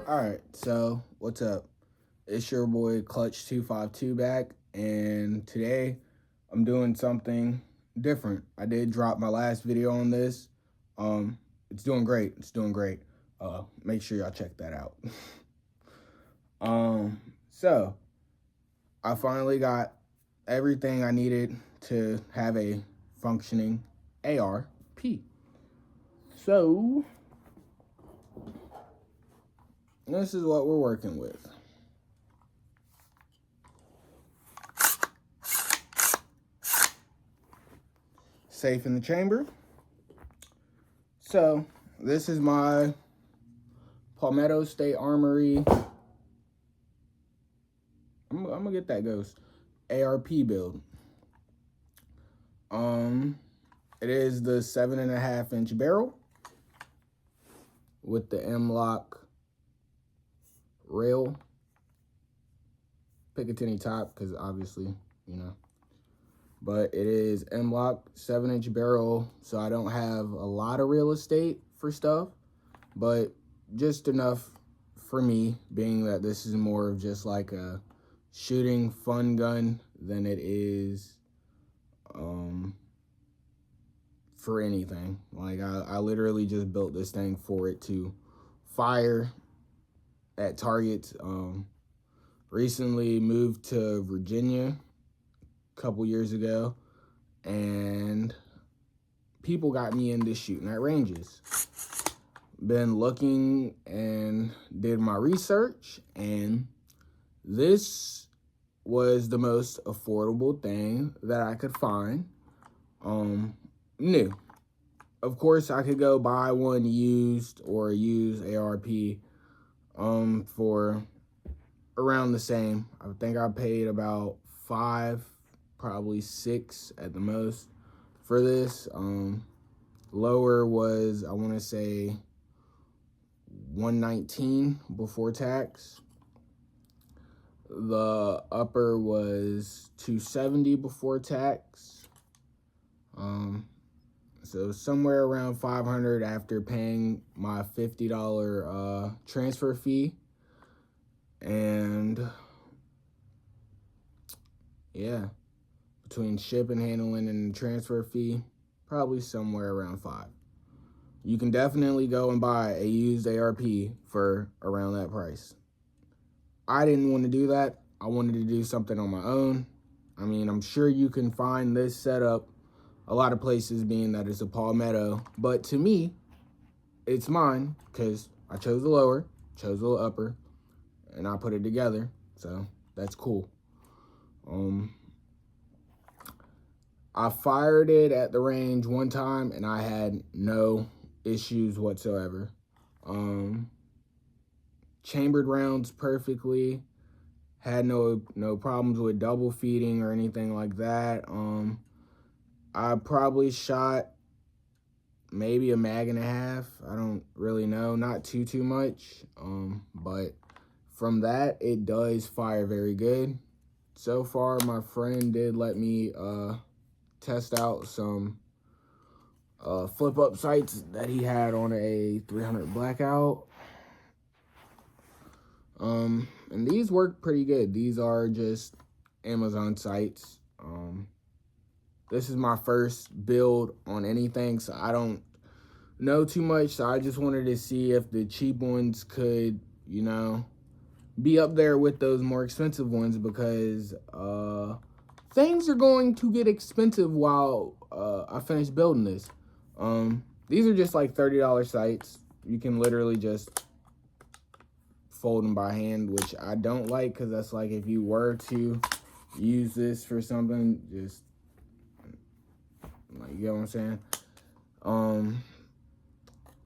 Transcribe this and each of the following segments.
Alright, so what's up? It's your boy Clutch252 back, and today I'm doing something different. I did drop my last video on this. It's doing great. It's doing great. Make sure y'all check that out. So I finally got everything I needed to have a functioning ARP. So this is what we're working with. Safe in the chamber. So this is my Palmetto State Armory. I'm gonna get that ghost ARP build. It is the 7.5-inch barrel with the M-lock rail. Picatinny top, because obviously, you know. But it is M-lock, 7-inch barrel, so I don't have a lot of real estate for stuff, but just enough for me, being that this is more of just like a shooting fun gun than it is for anything. Like I literally just built this thing for it to fire at targets. Recently moved to Virginia a couple years ago, and people got me into shooting at ranges. Been looking and did my research, and this was the most affordable thing that I could find. New. Of course, I could go buy one used or use ARP for around the same. I think I paid about $5, probably $6 at the most for this. Lower was, I want to say, $119 before tax. The upper was $270 before tax. So somewhere around $500 after paying my $50 transfer fee. And yeah, between shipping, handling, and transfer fee, probably somewhere around $5. You can definitely go and buy a used ARP for around that price. I didn't want to do that. I wanted to do something on my own. I mean, I'm sure you can find this setup a lot of places, being that it's a Palmetto, but to me, it's mine because I chose the lower, chose the upper, and I put it together, so that's cool. I fired it at the range one time, and I had no issues whatsoever. Chambered rounds perfectly, had no problems with double feeding or anything like that. I probably shot maybe a mag and a half. I don't really know, not too much. But from that, it does fire very good. So far, my friend did let me test out some flip-up sights that he had on a 300 Blackout. And these work pretty good. These are just Amazon sights. This is my first build on anything, so I don't know too much. So I just wanted to see if the cheap ones could, you know, be up there with those more expensive ones, because things are going to get expensive while I finish building this. These are just like $30 sights. You can literally just fold them by hand, which I don't like, because that's like if you were to use this for something, just like, you know what I'm saying?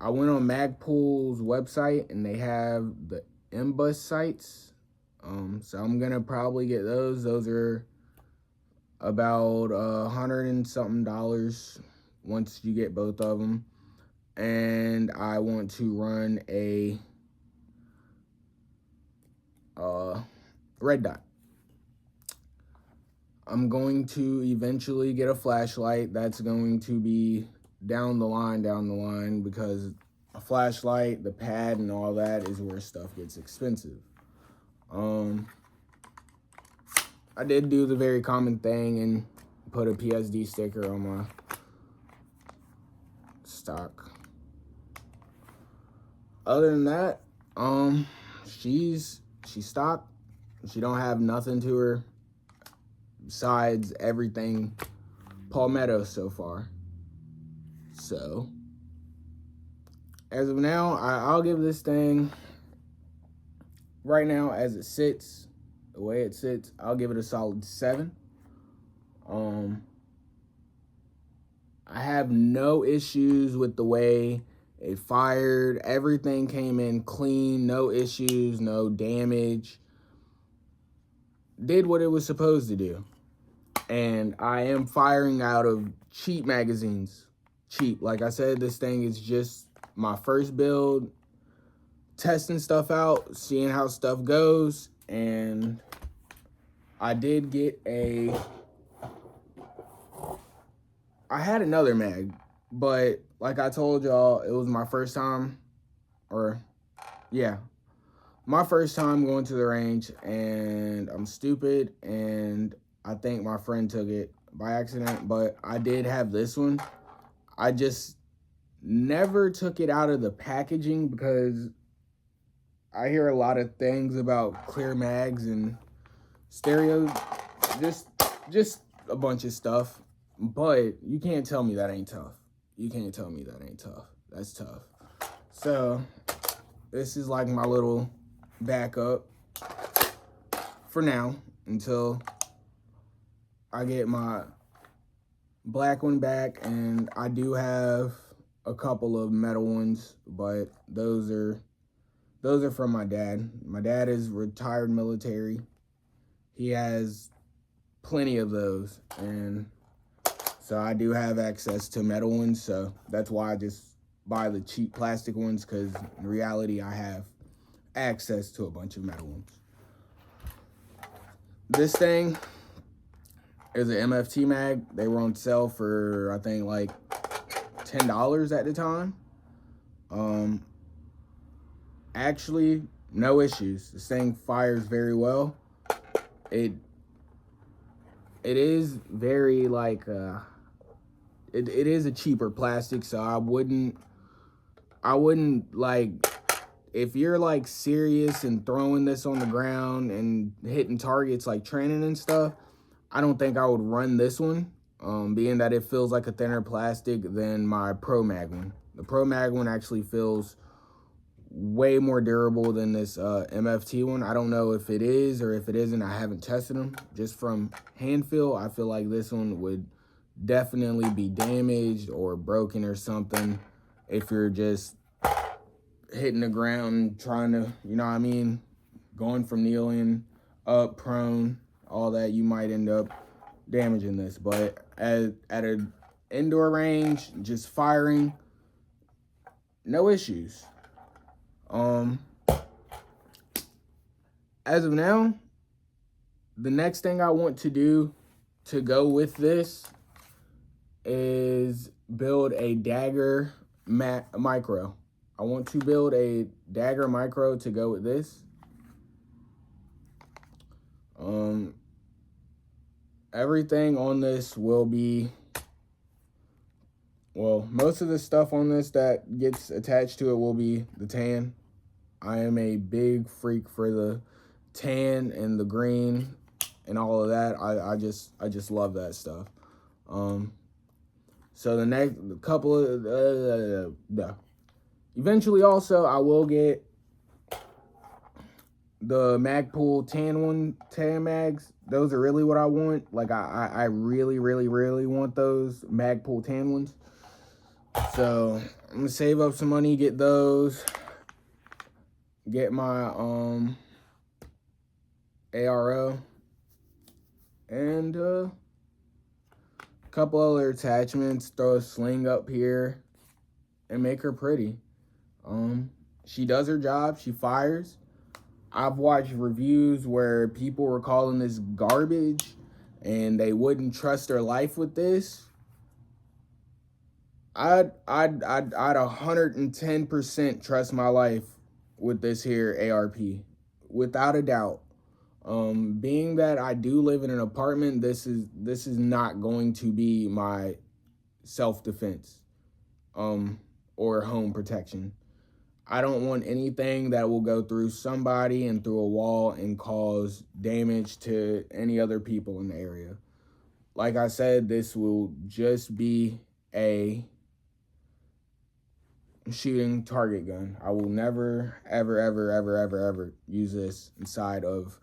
I went on Magpul's website and they have the M-Bus sights. So I'm gonna probably get those. Those are about $100 and something once you get both of them. And I want to run a red dot. I'm going to eventually get a flashlight. That's going to be down the line, because a flashlight, the pad, and all that is where stuff gets expensive. I did do the very common thing and put a PSD sticker on my stock. Other than that, she's stock. She don't have nothing to her besides everything palmetto so far. So, as of now, I'll give this thing, right now as it sits, the way it sits, I'll give it a solid 7. I have no issues with the way it fired. Everything came in clean, no issues, no damage. Did what it was supposed to do. And I am firing out of cheap magazines. Cheap. Like I said, this thing is just my first build, testing stuff out, seeing how stuff goes. And I did get I had another mag, but like I told y'all, it was my first time, my first time going to the range, and I'm stupid, and I think my friend took it by accident, but I did have this one. I just never took it out of the packaging because I hear a lot of things about clear mags and stereo, just a bunch of stuff. But you can't tell me that ain't tough. You can't tell me that ain't tough. That's tough. So this is like my little backup for now until I get my black one back. And I do have a couple of metal ones, but those are from my dad. My dad is retired military. He has plenty of those, and so I do have access to metal ones, so that's why I just buy the cheap plastic ones, because in reality I have access to a bunch of metal ones. This thing is an MFT mag. They were on sale for, I think, like $10 at the time. Actually, no issues. This thing fires very well. It is very like it is a cheaper plastic, so I wouldn't like, if you're like serious and throwing this on the ground and hitting targets like training and stuff, I don't think I would run this one, being that it feels like a thinner plastic than my Pro Mag one. The Pro Mag one actually feels way more durable than this MFT one. I don't know if it is or if it isn't. I haven't tested them. Just from hand feel, I feel like this one would definitely be damaged or broken or something if you're just hitting the ground trying to, you know what I mean, going from kneeling up, prone, all that. You might end up damaging this. But at an indoor range, just firing, no issues. As of now, the next thing I want to do to go with this is build a Dagger Micro. I want to build a Dagger Micro to go with this. Everything on this will be, well, most of the stuff on this that gets attached to it will be the tan. I am a big freak for the tan and the green and all of that. I just love that stuff. So the next couple of eventually also I will get the Magpul tan mags. Those are really what I want. Like I really want those Magpul tan ones. So I'm gonna save up some money, get those, get my ARO, and a couple other attachments, throw a sling up here, and make her pretty. She does her job, she fires. I've watched reviews where people were calling this garbage and they wouldn't trust their life with this. I'd 110% trust my life with this here ARP, without a doubt. Being that I do live in an apartment, this is not going to be my self-defense, or home protection. I don't want anything that will go through somebody and through a wall and cause damage to any other people in the area. Like I said, this will just be a shooting target gun. I will never, ever, ever, ever, ever, ever use this inside of,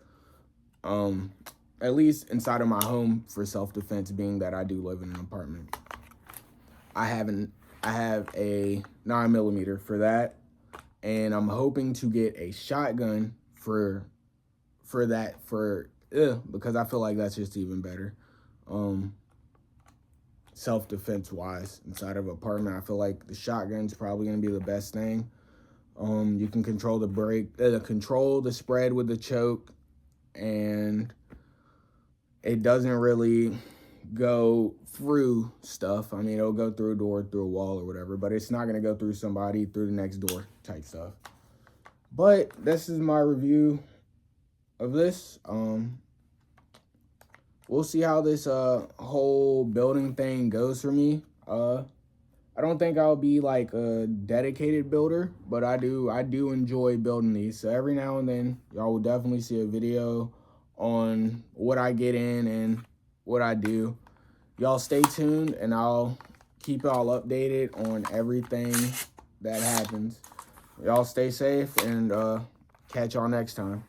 at least inside of my home for self-defense, being that I do live in an apartment. I have a 9mm for that, and I'm hoping to get a shotgun for that, because I feel like that's just even better. Self-defense wise, inside of an apartment, I feel like the shotgun's probably gonna be the best thing. You can control control the spread with the choke, and it doesn't really go through stuff. I mean, it'll go through a door, through a wall or whatever, but it's not gonna go through somebody, through the next door type stuff. But this is my review of this. We'll see how this whole building thing goes for me. I don't think I'll be like a dedicated builder, but I do enjoy building these. So every now and then, y'all will definitely see a video on what I get in and what I do. Y'all stay tuned, and I'll keep y'all updated on everything that happens. Y'all stay safe, and catch y'all next time.